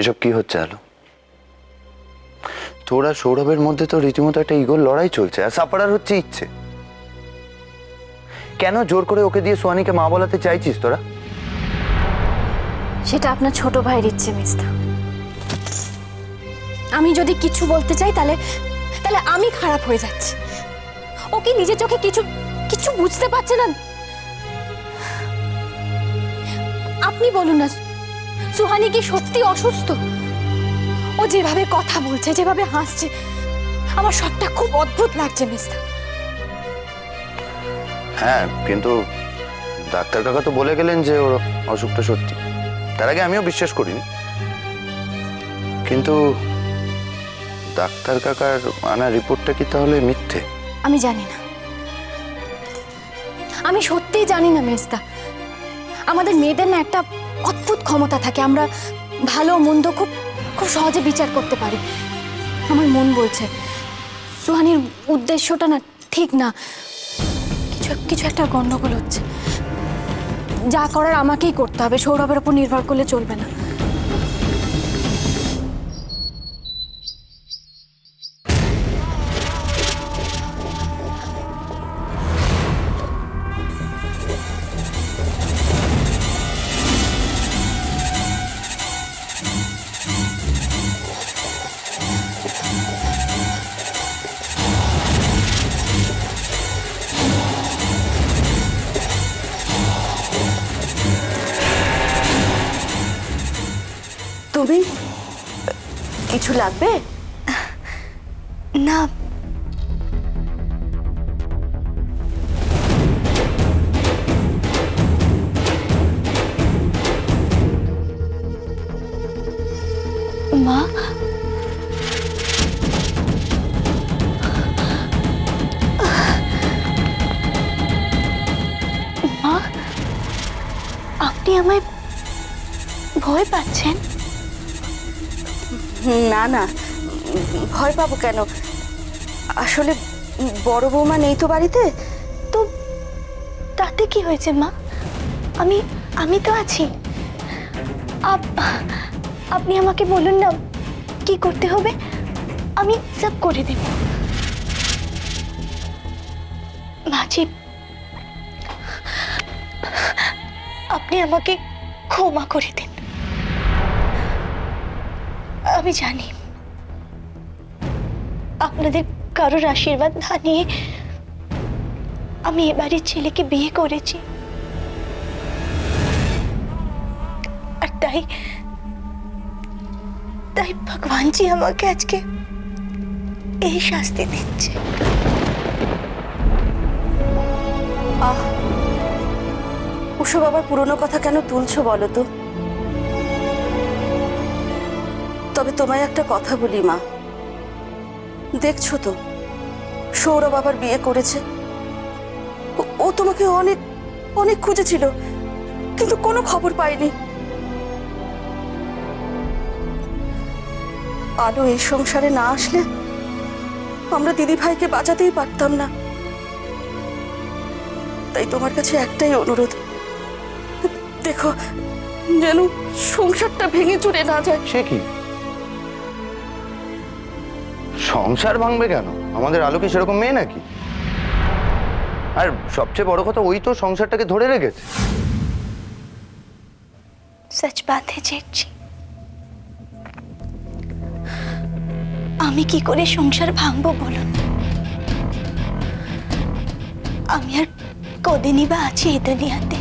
এসব কি হচ্ছে আলো? তোরা সৌরভের মধ্যে তো রীতিমতো একটা ইগোর লড়াই চলছে, আর সাফারার হচ্ছে ইচ্ছে। কেন জোর করে ওকে দিয়ে সোহানীকে মা বলাতে চাইছিস তোরা? সেটা আপনার ছোট ভাইয়ের ইচ্ছে মিস্তা। আমি যদি কিছু বলতে চাই তাহলে তাহলে আমি খারাপ হয়ে যাচ্ছি। ও কি নিজের চোখে কিছু কিছু বুঝতে পারছে না? আপনি বলুন না, সুহানী কি সত্যি অসুস্থ? ও যেভাবে কথা বলছে, যেভাবে হাসছে, আমার সবটা খুব অদ্ভুত লাগছে মিস্তা। হ্যাঁ, কিন্তু ডাক্তার কাকা তো বলে গেলেন যে ওর অসুখটা সত্যি। তার আগে আমিও বিশ্বাস করিনি, কিন্তু ডাক্তার কাকার আনা রিপোর্টটা কি তাহলে মিথ্যে? আমি জানি না, আমি সত্যিই জানি না মেজদা। আমাদের মেয়েদের না একটা অদ্ভুত ক্ষমতা থাকে, আমরা ভালো মন্দ খুব খুব সহজে বিচার করতে পারি। আমার মন বলছে সুহানীর উদ্দেশ্যটা না ঠিক না, কিছু কিছু একটা গন্ডগোল হচ্ছে। যা করার আমাকেই করতে হবে, সৌরভের উপর নির্ভর করলে চলবে না। তুমি কিছু লাগবে? না, মা, মা, আপনি আমায় ভয় পাচ্ছেন? না না, ভয় পাবো কেন? আসলে বড় বৌমা নেই তো বাড়িতে। তো তাতে কি হয়েছে মা? আমি আমি তো আছি। আপনি আমাকে বলুন না কি করতে হবে, আমি সব করে দেব। মাঝি, আপনি আমাকে ক্ষমা করে দিন। আমি জানি আপনাদের কারোর আশীর্বাদ না নিয়ে আমি এ বাড়ির ছেলেকে বিয়ে করেছি, আর তাই তাই ভগবানজি আমাকে আজকে এই শাস্তি দিচ্ছে। ওসব আবার পুরনো কথা কেন তুলছো বলো তো? তবে তোমায় একটা কথা বলি মা, দেখছো তো সৌরভ আবার বিয়ে করেছে। ও তোমাকে অনেক অনেক খুঁজেছিল, কিন্তু কোনো খবর পাইনি। আলো এই সংসারে না আসলে আমরা দিদি ভাইকে বাঁচাতেই পারতাম না। তাই তোমার কাছে একটাই অনুরোধ, দেখো যেন সংসারটা ভেঙে চুরে না যায়। সে কি সংসার ভাঙবে কেন? আমাদের আলো কি সেরকম মেয়ে নাকি? আর সবচেয়ে বড় কথা, ওই তো সংসারটাকে ধরে রেখেছে। सच बात है जेठजी, আমি কি করে সংসার ভাঙবো বলুন? আমি আর কদিনই বা আছি এই দুনিয়াতে।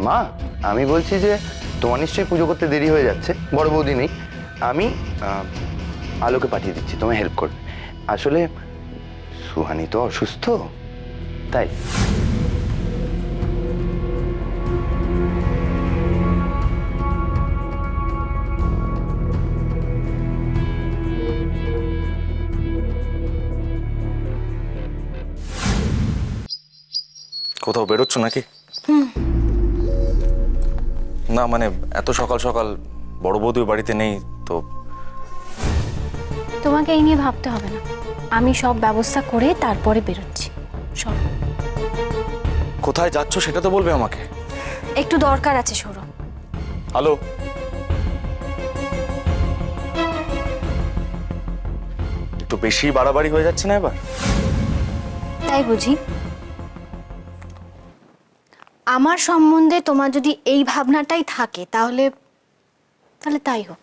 মা, আমি বলছি যে তোমার নিশ্চয়ই পুজো করতে দেরি হয়ে যাচ্ছে, বড় বৌদি নেই, আমি আলোকে পাঠিয়ে দিচ্ছি, তোমায় হেল্প করবে। আসলে সুহানী তো অসুস্থ, তাই। কোথাও বেরোচ্ছ নাকি? না মানে এত সকাল সকাল বড় বৌদি বাড়িতে নেই তো। তোমাকে এই নিয়ে ভাবতে হবে না, আমি সব ব্যবস্থা করে তারপরে বেরোচ্ছি। সব কোথায় যাচ্ছ সেটা তো বলবে আমাকে। একটু দরকার আছে সৌরভ। হ্যালো, বেশি বাড়াবাড়ি হয়ে যাচ্ছে না এবার? তাই বুঝি? আমার সম্বন্ধে তোমার যদি এই ভাবনাটাই থাকে তাহলে তাহলে তাই হোক।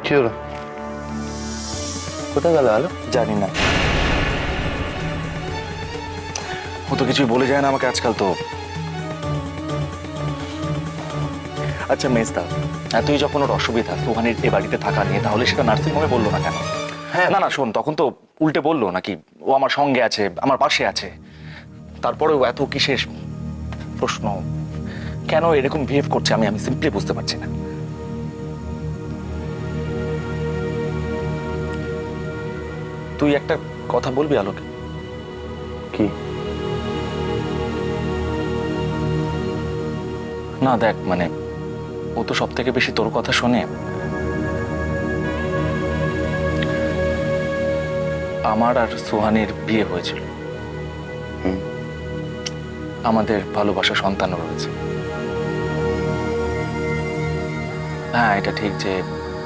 কি হলো? কোথায় গেল আলো? জানি না, ও তো কিছুই বলে যায় না আমাকে আজকাল তো। আচ্ছা মেজদা, এতই যখন ওর অসুবিধা সুহানির এ বাড়িতে থাকা নিয়ে, তাহলে সেটা নার্সিং হোমে বললো না কেন? হ্যাঁ। না না শোন, তখন তো উল্টে বললো নাকি ও আমার সঙ্গে আছে, আমার পাশে আছে। তারপরেও এত কিসের প্রশ্ন, কেন এরকম বিহেভ করছে আমি সিম্পলি বুঝতে পারছি না। তুই একটা কথা বলবি আলোকে? কি? না দেখ, মানে ও তো সব থেকে বেশি তোর কথা শোনে। আমার আর সুহানির বিয়ে হয়েছিল, আমাদের ভালোবাসা সন্তানও রয়েছে। হ্যাঁ এটা ঠিক যে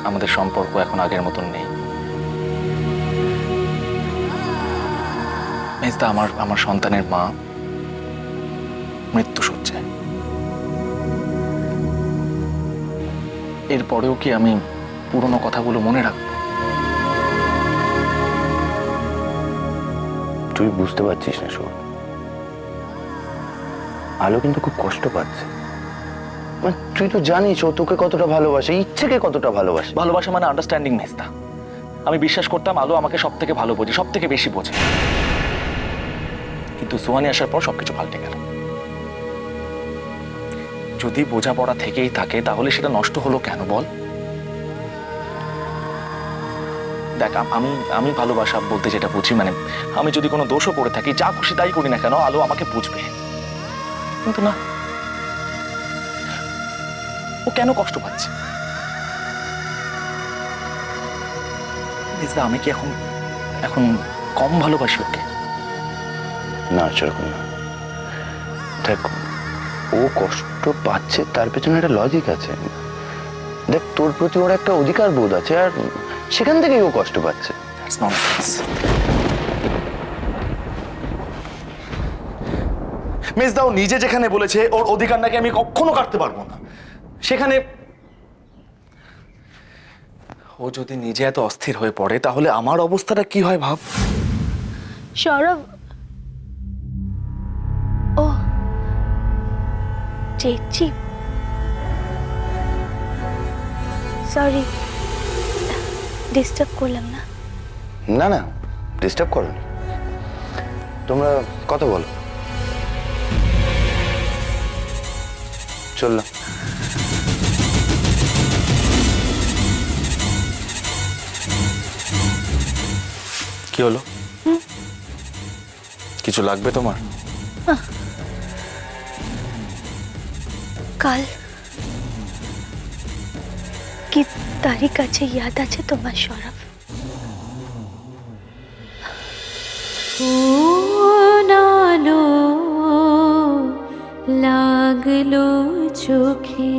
আমাদের সম্পর্ক এখন আগের মতন নেই। মেজদা, আমার সন্তানের মা মৃত্যু শয্যায়। এরপরেও কি আমি পুরনো কথাগুলো মনে রাখবো? তুই বুঝতে পারছিস না শোন, আলো কিন্তু খুব কষ্ট পাচ্ছে। মানে তুই তো জানিস ও তোকে কতটা ভালোবাসে, ইচ্ছেকে কতটা ভালোবাসে। ভালোবাসা মানে আন্ডারস্ট্যান্ডিং মেজদা। আমি বিশ্বাস করতাম আলো আমাকে সব থেকে ভালো বোঝে, সব থেকে বেশি বোঝে, কিন্তু সুহানি আসার পর সবকিছু পাল্টে গেল। যদি বোঝাপড়া থেকেই থাকে তাহলে সেটা নষ্ট হলো কেন বল? দেখ আমি ভালোবাসা বলতে যেটা বুঝি, মানে আমি যদি কোনো দোষও করে থাকি, যা খুশি তাই করি না কেন, আলো আমাকে বুঝবে। কিন্তু না, ও কেন কষ্ট পাচ্ছে? মেজদা, আমি কি এখন এখন কম ভালোবাসি ওকে? না সেরকম না। দেখ, ও কষ্ট পাচ্ছে তার পেছনে একটা লজিক আছে। দেখ, তোর প্রতি ওর একটা অধিকার বোধ আছে, আর সেখান থেকেই ও কষ্ট পাচ্ছে। That's nonsense. মেজদা, ও নিজে যেখানে বলেছে ওর অধিকার নাকি আমি কখনো কাটতে পারবো না, সেখানে ও যদি নিজে এত অস্থির হয়ে পড়ে তাহলে আমার অবস্থাটা কি হয় ভাব। সৌরভ, ও চেয়েছি, সরি ডিস্টার্ব করলাম না? না না, ডিস্টার্ব করোনি, তোমরা কথা বলো। চললাম। কি হলো? কিছু লাগবে তোমার? কাল কি তারিখ আছে ইয়াদ আছে তোমার সৌরভ? নালো লাগলো চোখে